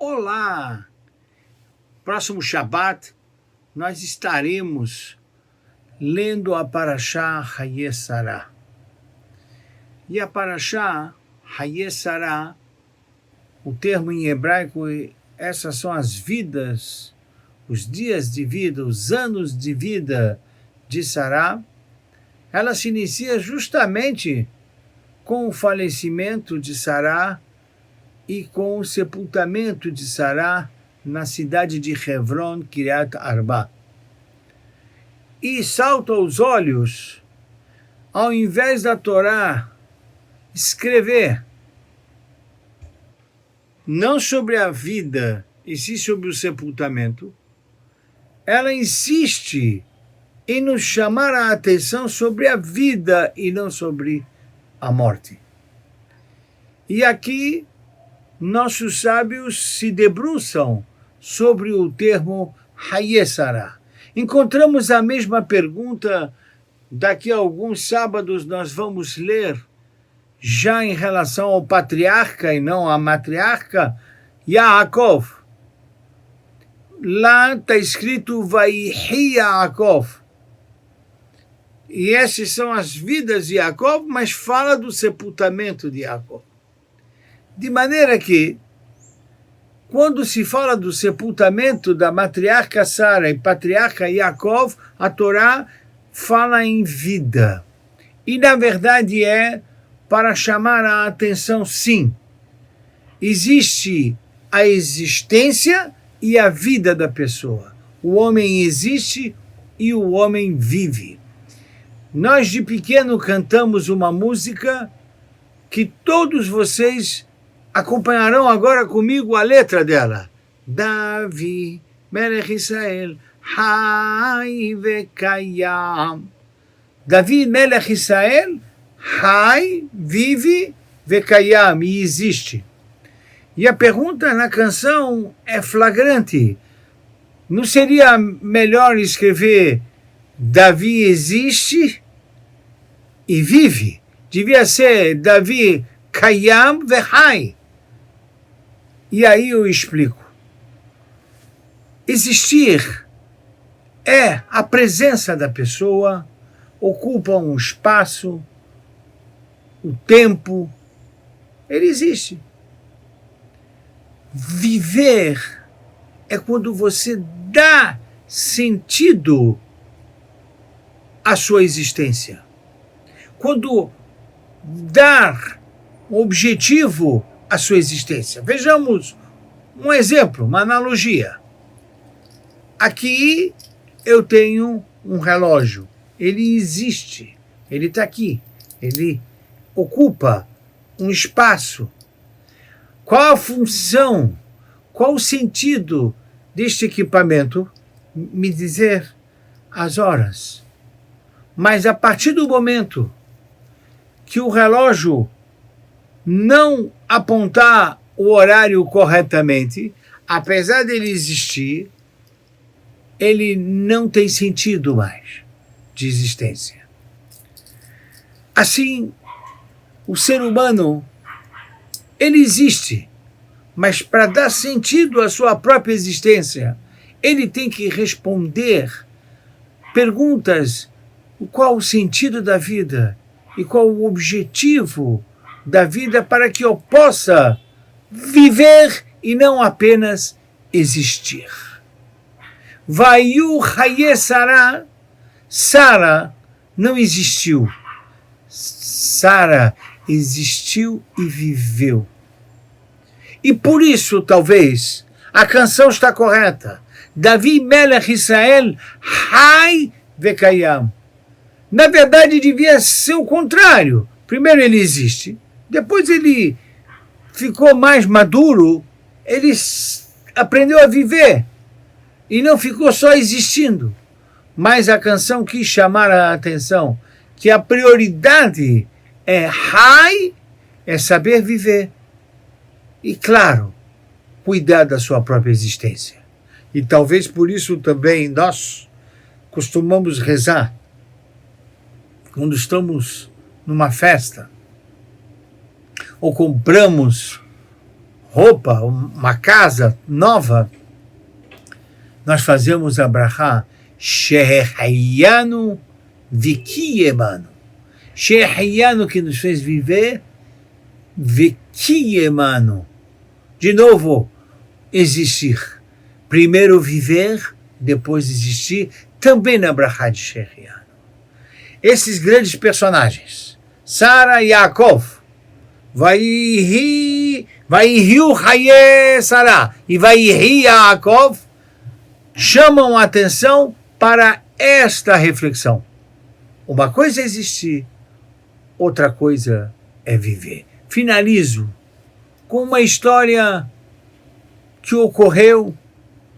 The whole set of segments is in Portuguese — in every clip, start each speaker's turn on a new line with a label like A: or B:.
A: Olá! Próximo Shabat, nós estaremos lendo a Parashá Hayé Sará. E a Parashá Hayé Sará, o termo em hebraico, essas são as vidas, os dias de vida, os anos de vida de Sará. Ela se inicia justamente com o falecimento de Sará e com o sepultamento de Sará na cidade de Hebron, Kiryat Arba. E salta aos olhos, ao invés da Torá escrever não sobre a vida, e sim sobre o sepultamento, ela insiste em nos chamar a atenção sobre a vida e não sobre a morte. E aqui nossos sábios se debruçam sobre o termo Hayé Sará. Encontramos a mesma pergunta, daqui a alguns sábados nós vamos ler, já em relação ao patriarca e não à matriarca, Yaakov. Lá está escrito Vaihi Yaakov. E essas são as vidas de Yaakov, mas fala do sepultamento de Yaakov. De maneira que, quando se fala do sepultamento da matriarca Sara e patriarca Yaakov, a Torá fala em vida. E, na verdade, é para chamar a atenção, sim. Existe a existência e a vida da pessoa. O homem existe e o homem vive. Nós, de pequeno, cantamos uma música que todos vocês acompanharão agora comigo a letra dela. Davi, Melech Israel, Hai vekayam. Davi, Melech Israel, Hai, vive, vekayam, e existe. E a pergunta na canção é flagrante. Não seria melhor escrever Davi existe e vive? Devia ser Davi Kayam vehai. E aí eu explico. Existir é a presença da pessoa, ocupa um espaço, o tempo, ele existe. Viver é quando você dá sentido à sua existência. Quando dar um objetivo à sua existência. Vejamos um exemplo, uma analogia. Aqui eu tenho um relógio. Ele existe. Ele está aqui. Ele ocupa um espaço. Qual a função, qual o sentido deste equipamento? Me dizer as horas. Mas a partir do momento que o relógio não apontar o horário corretamente, apesar dele existir, ele não tem sentido mais de existência. Assim, o ser humano, ele existe, mas para dar sentido à sua própria existência, ele tem que responder perguntas: qual o sentido da vida e qual o objetivo da vida para que eu possa viver e não apenas existir. Vaiu Hayé Sará, Sara não existiu. Sara existiu e viveu. E por isso, talvez, a canção está correta. Davi Melech Israel, Hai vekayam. Na verdade, devia ser o contrário. Primeiro ele existe, depois ele ficou mais maduro, ele aprendeu a viver e não ficou só existindo. Mas a canção quis chamar a atenção que a prioridade é Hai, é saber viver. E, claro, cuidar da sua própria existência. E talvez por isso também nós costumamos rezar quando estamos numa festa ou compramos roupa, uma casa nova, nós fazemos a brachá Shehayanu Vikiemanu. Shehayanu, que nos fez viver, Vikiemanu. De novo, existir. Primeiro viver, depois existir, também na brachá de Shehayanu. Esses grandes personagens, Sara e Yaakov, Vaihiu Haye Sara e Vaihi Yaakov, chamam a atenção para esta reflexão. Uma coisa é existir, outra coisa é viver. Finalizo com uma história que ocorreu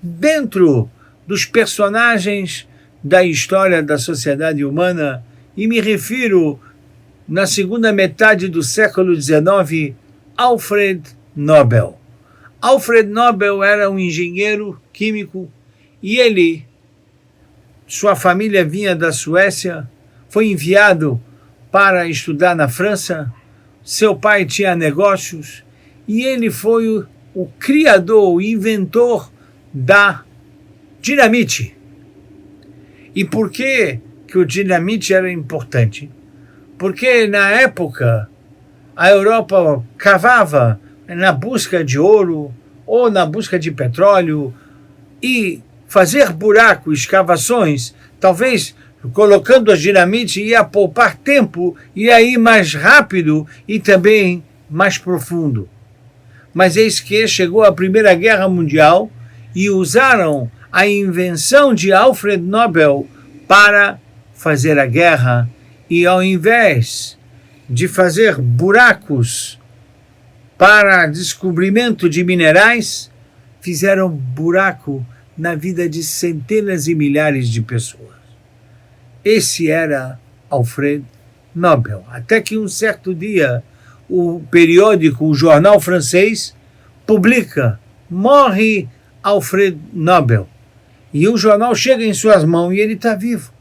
A: dentro dos personagens da história da sociedade humana, e me refiro, na segunda metade do século XIX, Alfred Nobel. Alfred Nobel era um engenheiro químico e sua família vinha da Suécia, foi enviado para estudar na França, seu pai tinha negócios e ele foi o criador, o inventor da dinamite. E por que o dinamite era importante? Porque na época a Europa cavava na busca de ouro ou na busca de petróleo, e fazer buracos, escavações, talvez colocando as dinamite ia poupar tempo, ia ir mais rápido e também mais profundo. Mas eis que chegou a Primeira Guerra Mundial e usaram a invenção de Alfred Nobel para fazer a guerra, e ao invés de fazer buracos para descobrimento de minerais, fizeram buraco na vida de centenas e milhares de pessoas. Esse era Alfred Nobel. Até que um certo dia o periódico, o jornal francês, publica: morre Alfred Nobel. E o jornal chega em suas mãos e ele está vivo.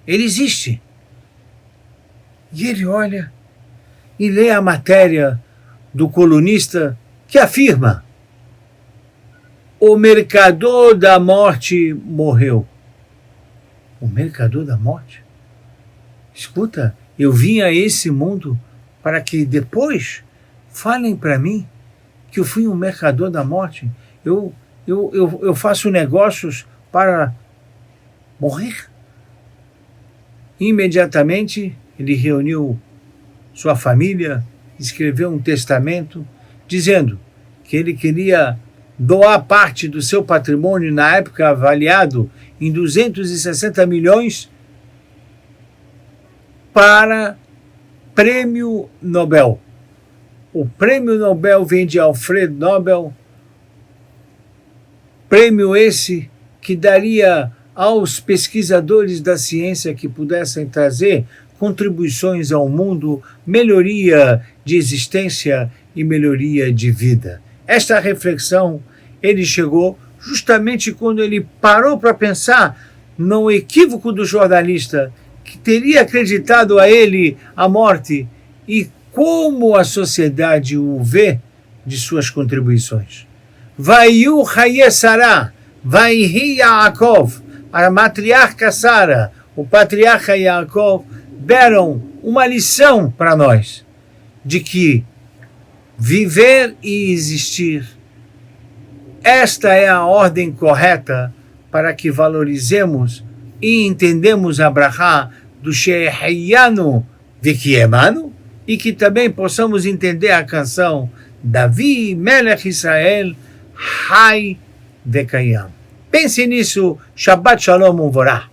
A: Ele existe. E ele olha e lê a matéria do colunista que afirma: o mercador da morte morreu. O mercador da morte? Escuta, eu vim a esse mundo para que depois falem para mim que eu fui um mercador da morte. Eu faço negócios para morrer. Imediatamente ele reuniu sua família, escreveu um testamento dizendo que ele queria doar parte do seu patrimônio, na época avaliado em 260 milhões, para Prêmio Nobel. O Prêmio Nobel vem de Alfred Nobel, prêmio esse que daria aos pesquisadores da ciência que pudessem trazer contribuições ao mundo, melhoria de existência e melhoria de vida. Esta reflexão ele chegou justamente quando ele parou para pensar no equívoco do jornalista que teria acreditado a ele a morte e como a sociedade o vê de suas contribuições. Vaiu Haye Sara, Vaihi Yaakov, a matriarca Sara, o patriarca Yaakov, deram uma lição para nós de que viver e existir, esta é a ordem correta para que valorizemos e entendemos a brachá do Shehayanu Vikiemanu, e que também possamos entender a canção Davi Melech Israel Hai Vekayam. Pense nisso. Shabbat Shalom Uvorah.